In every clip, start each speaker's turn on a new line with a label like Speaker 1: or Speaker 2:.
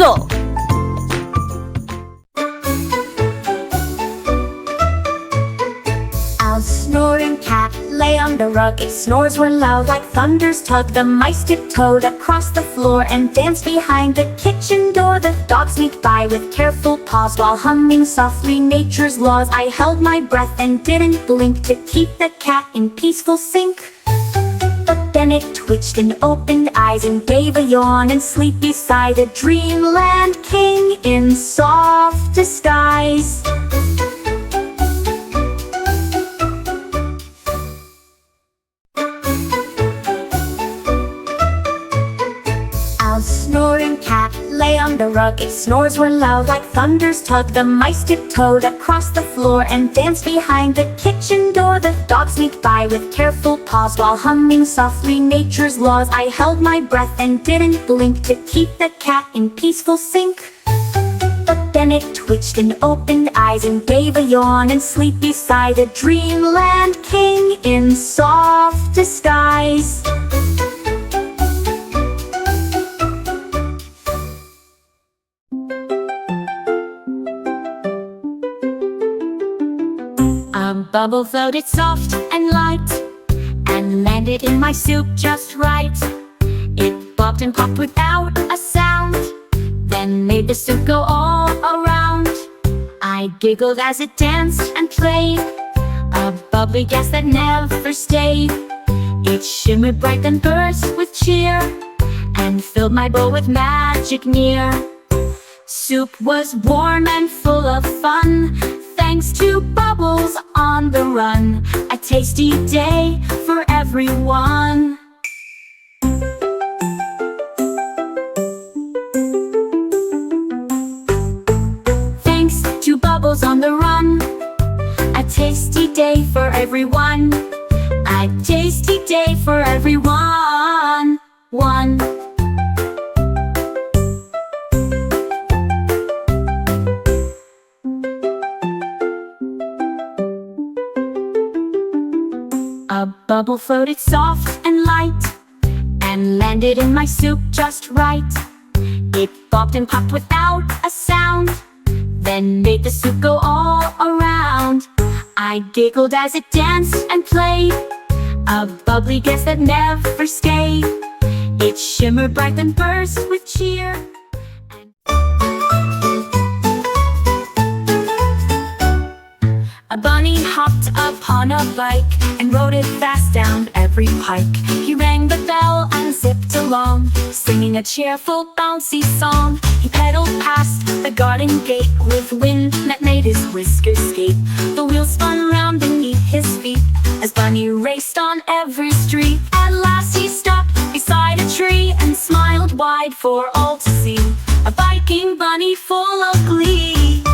Speaker 1: go!
Speaker 2: Our snoring cat lay on the rug. Its snores were loud like thunder's tug. The mice tiptoed across the floor and danced behind the kitchen door. The dogs sneaked by with careful paws while humming softly nature's laws. I held my breath and didn't blink to keep the cat in peaceful sync. But then it twitched and opened eyes and gave a yawn, and sleep beside a dreamland king in soft disguise. Our snoring cat lay on the rug. Its snores were loud like thunder's tug. The mice tiptoed across the floor and danced behind the kitchen door. The dogs sneaked by with careful paws while humming softly nature's laws. I held my breath and didn't blink to keep the cat in peaceful sync. But then it twitched and opened eyes and gave a yawn, and sleep beside a dreamland king in soft disguise. A bubble floated soft and light and landed in my soup just right. It bobbed and popped without a sound, then made the soup go all around. I giggled as it danced and played, a bubbly gas that never stayed. It shimmered bright and burst with cheer and filled my bowl with magic near. Soup was warm and full of fun, thanks to bubbles on the run. A tasty day for everyone. Thanks to bubbles on the run, a tasty day for everyone. A tasty day for everyone. One. A bubble floated soft and light and landed in my soup just right. It bobbed and popped without a sound, then made the soup go all around. I giggled as it danced and played, a bubbly gas that never stayed. It shimmered bright and burst with cheer. A bunny hopped upon a bike and rode it fast down every pike. He rang the bell and zipped along, singing a cheerful, bouncy song. He pedaled past the garden gate with wind that made his whiskers skate. The wheels spun round beneath his feet as Bunny raced on every street. At last he stopped beside a tree and smiled wide for all to see. A biking bunny full of glee.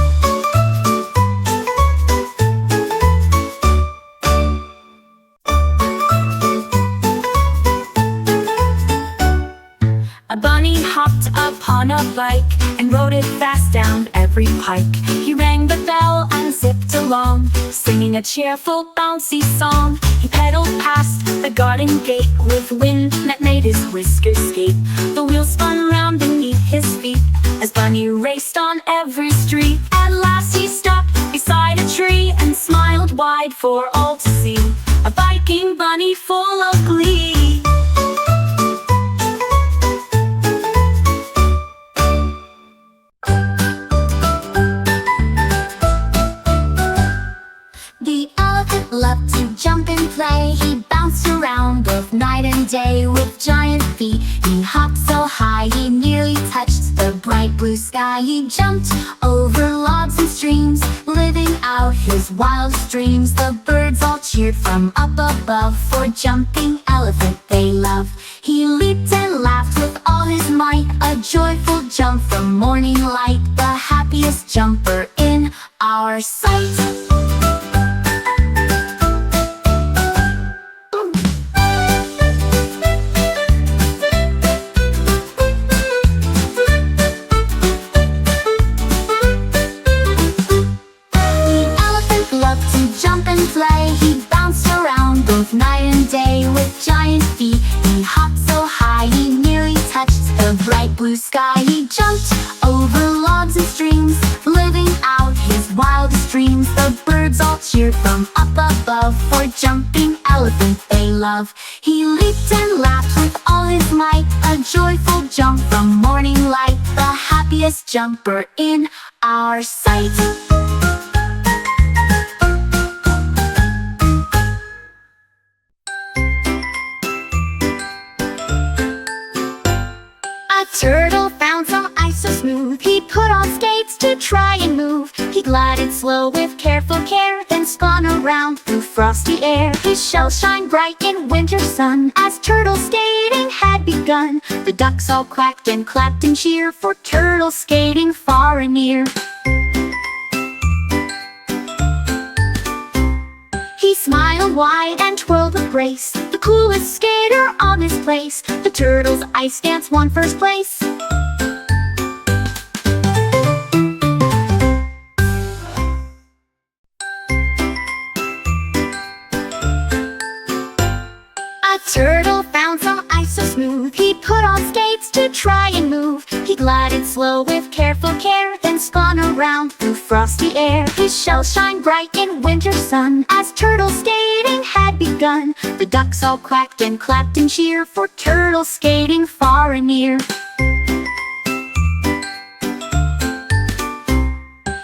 Speaker 2: A bunny hopped upon a bike and rode it fast down every pike. He rang the bell and zipped along, singing a cheerful, bouncy song. He pedaled past the garden gate with wind that made his whiskers skate. The wheels spun round beneath his feet as Bunny raced on every street. At last he stopped beside a tree and smiled wide for all to see. A biking bunny full of glee. Loved to jump and play. He bounced around both night and day with giant feet. He hopped so high he nearly touched the bright blue sky. He jumped over logs and streams, living out his wildest dreams. The birds all cheered from up above, for jumping elephant they love. He leaped and laughed with all his might, a joyful jump from morning light. The happiest jumper in our sight. He bounced around both night and day with giant feet. He hopped so high he nearly touched the bright blue sky. He jumped love. He leaped and laughed with all his might, a joyful jump from morning light, the happiest jumper in our sight. A turtle found some ice so smooth, he put on skates to try and move. He glided slow with careful care, then spun around through frosty air. His shells shine bright in winter sun, as turtle skating had begun. The ducks all quacked and clapped in cheer for turtle skating far and near. He smiled wide and twirled with grace, the coolest skater on this place. The turtle's ice dance won first place. A turtle found some ice so smooth, he put on skates to try and move. He glided slow with careful care, then spun around through frosty air. His shells shine bright in winter sun, as turtle skating had begun. The ducks all quacked and clapped in cheer for turtle skating far and near.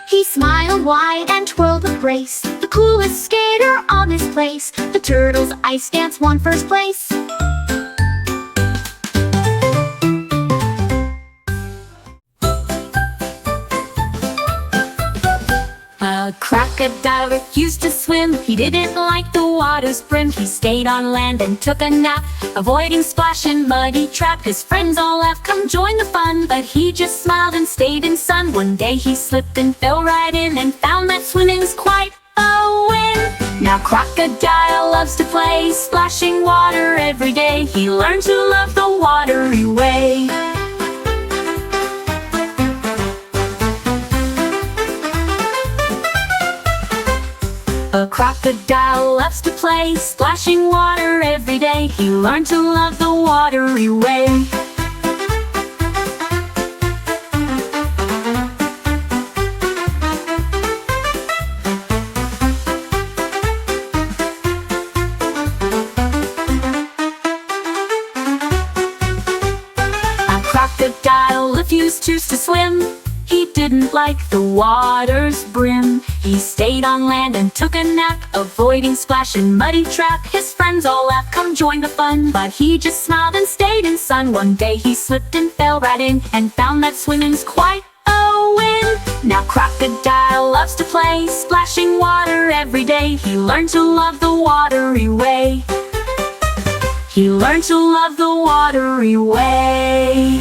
Speaker 2: He smiled wide and twirled with grace, the coolest skater on this place. The turtle's ice dance won first place. A crocodile refused to swim, he didn't like the water's brim. He stayed on land and took a nap, avoiding splash and muddy trap. His friends all laughed, come join the fun, but he just smiled and stayed in sun. One day he slipped and fell right in, and found that swimming's quite a win. Now crocodile loves to play, splashing water every day. He learned to love the watery way. A crocodile loves to play, splashing water every day. He learned to love the watery way. A crocodile refused to swim, he didn't like the water's brim. He stayed on land and took a nap, avoiding splash and muddy trap. His friends all laughed, come join the fun, but he just smiled and stayed in sun. One day he slipped and fell right in, and found that swimming's quite a win. Now crocodile loves to play, splashing water every day. He learned to love the watery way. He learned to love the watery way.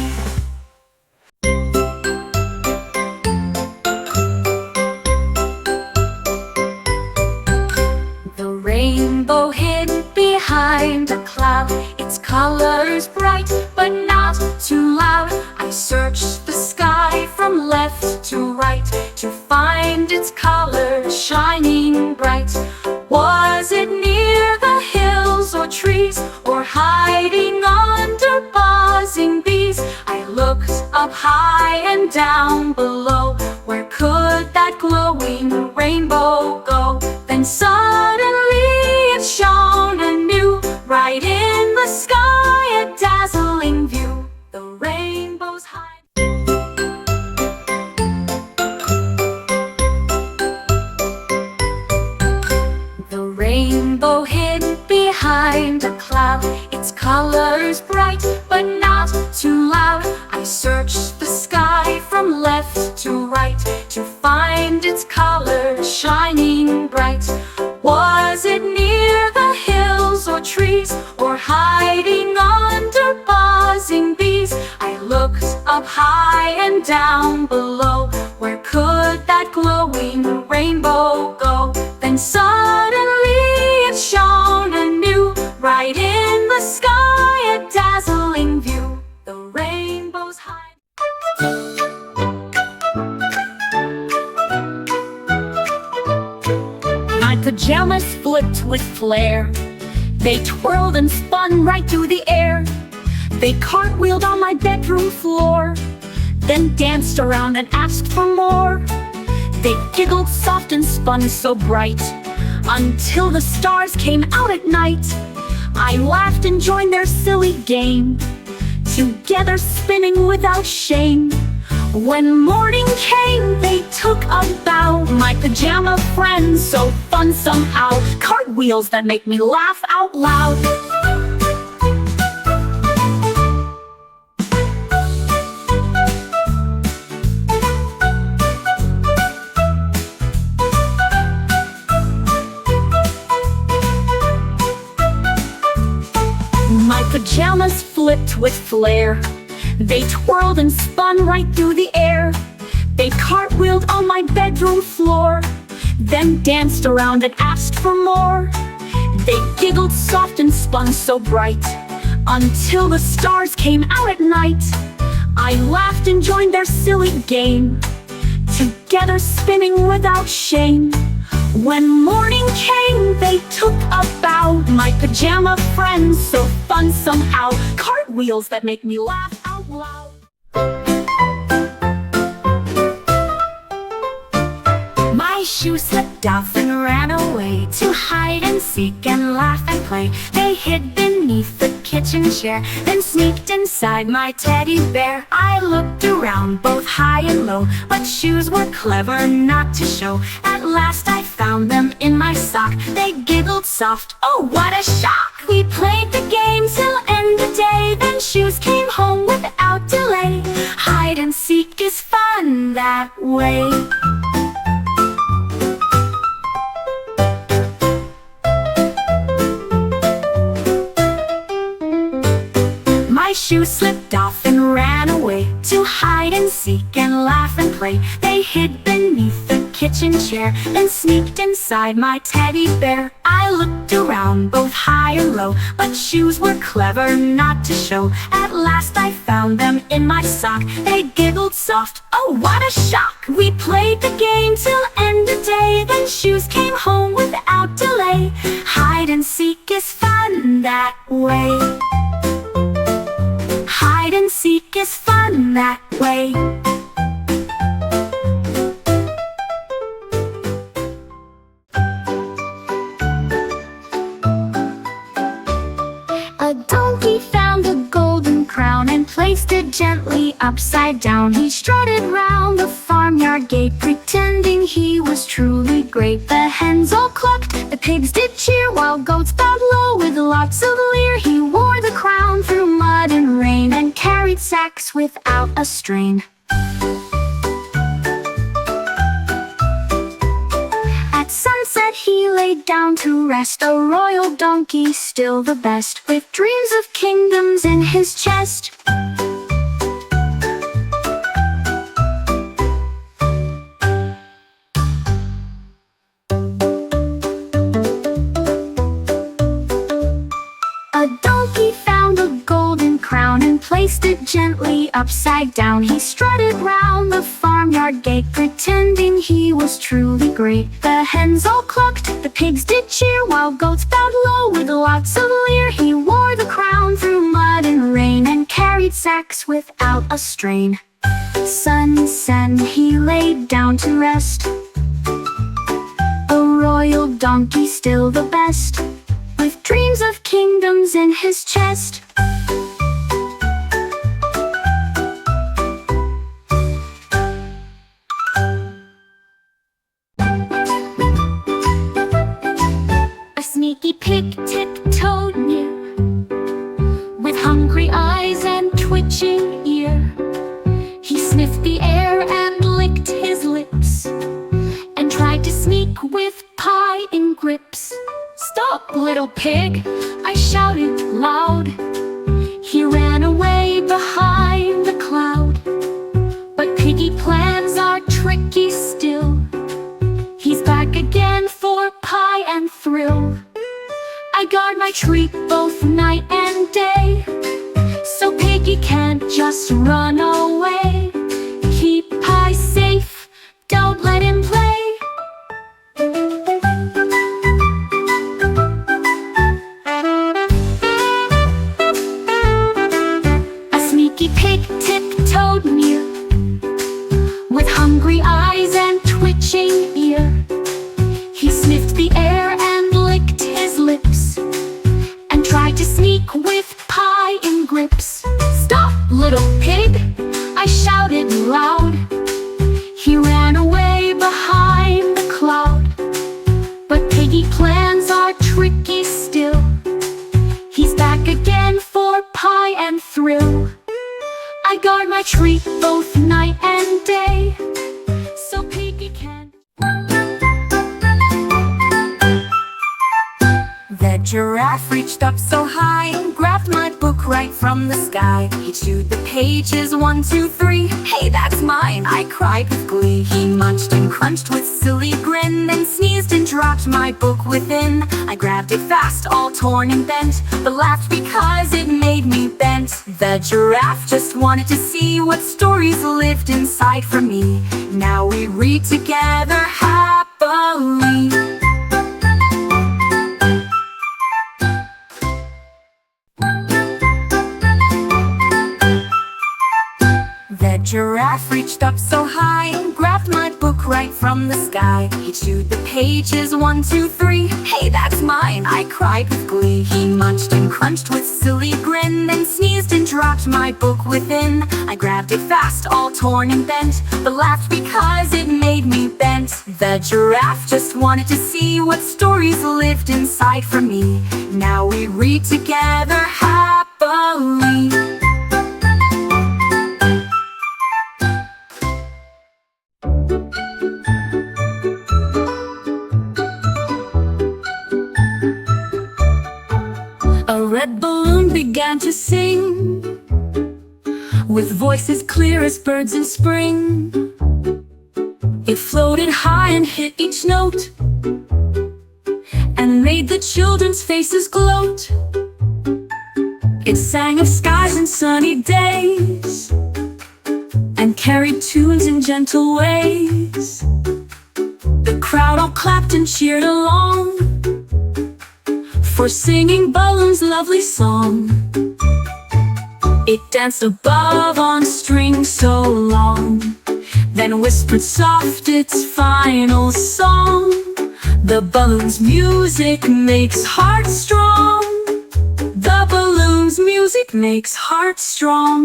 Speaker 2: Rainbow hid behind a cloud, its colors bright but not too loud. I searched the sky from left to right to find its colors shining bright. Was it near the hills or trees, or hiding under buzzing bees? I looked up high and down below, where could that glowing rainbow go? Then suddenly it shone anew, right in the sky, a dazzling view. The rainbow's high. The rainbow hid behind a cloud, its colors bright but not too loud. I searched the sky from left to right to find its colors shining bright. Was it near the hills or trees, or hiding under buzzing bees? I looked up high and down below, where could that glowing rainbow go? Then suddenly it shone anew, right in the sky, a dazzling view. The rainbow's high. My pajamas flipped with flair, they twirled and spun right through the air. They cartwheeled on my bedroom floor, then danced around and asked for more. They giggled soft and spun so bright, until the stars came out at night. I laughed and joined their silly game, together spinning without shame. When morning came, they took a bow. My pajama friends, so fun somehow. Cartwheels that make me laugh out loud. My pajamas flipped with flair. They twirled and spun right through the air. They cartwheeled on my bedroom floor, then danced around and asked for more. They giggled soft and spun so bright, until the stars came out at night. I laughed and joined their silly game, together spinning without shame. When morning came, they took a bow. My pajama friends, so fun somehow. Cartwheels that make me laugh out loud. My shoe slipped off and ran away to hide and seek and laugh and play. They hid beneath the kitchen chair, then sneaked inside my teddy bear. I looked around both high and low, but shoes were clever not to show. At last I found them in my sock. They giggled soft, oh what a shock. We played the game till end of day, then shoes came home without delay. Hide and seek is fun that way. My shoe slipped off and ran away to hide and seek and laugh and play. They hid beneath the kitchen chair, then sneaked inside my teddy bear. I looked around both high and low, but shoes were clever not to show. At last I found them in my sock. They giggled soft, oh what a shock. We played the game till end of day, then shoes came home without delay. Hide and seek is fun that way. Hide and seek is fun that way. A donkey found a golden crown and placed it gently upside down. He strutted round the farmyard gate, pretending he was truly great. The hens all clucked, the pigs did cheer, while goats bowed low with lots of leer. He wore the crown through mud and rain, and carried sacks without a strain. At sunset he laid down to rest, a royal donkey still the best, with dreams of kingdoms in his chest. A donkey found a golden crown and placed it gently upside down. He strutted round the farmyard gate, pretending he was truly great. The hens all clucked, the pigs did cheer, while goats bowed low with lots of leer. He wore the crown through mud and rain, and carried sacks without a strain. Sunset he laid down to rest, a royal donkey still the best, with dreams of kingdoms in his chest. A sneaky pig tiptoed near, with hungry eyes and twitching ear. He sniffed the air and licked his lips, and tried to sneak with pie in grips. "Stop, little pig!" I shouted loud. He ran away behind the cloud. But piggy plans are tricky still. He's back again for pie and thrill. I guard my treat both night and day, so piggy can't just run away. Keep pie safe, don't let him play. Pig tiptoed near, with hungry eyes and twitching ear. He sniffed the air and licked his lips, and tried lips. "Stop, little pig!" I shouted loud. He ran away behind the cloud. But piggy plans are tricky still. He's back again for pie and thrill. I guard my treat both night and day, so piggy can't. The giraffe reached up so high and grabbed my book right from the sky. He chewed the pages 1, 2, 3. "Hey, that's mine!" I cried with glee. He munched and crunched with silly grin, then sneezed and dropped my book within. I grabbed it fast, all torn and bent, but laughed because it made me bent. The giraffe just wanted to see what stories lived inside for me. Now we read together happily. The giraffe reached up so high and grabbed my book right from the sky. He chewed the pages 1, 2, 3. "Hey, that's mine!" I cried with glee. He munched and crunched with silly grin, then sneezed and dropped my book within. I grabbed it fast, all torn and bent, but laughed because it made me bent. The giraffe just wanted to see what stories lived inside for me. Now we read together happily. A red balloon began to sing, with voices clear as birds in spring. It floated high and hit each note, and made the children's faces gloat. It sang of skies and sunny days, and carried tunes in gentle ways. The crowd all clapped and cheered along, for singing Balloon's lovely song. It danced above on strings so long, then whispered soft its final song. The balloon's music makes hearts strong. The balloon's music makes hearts strong.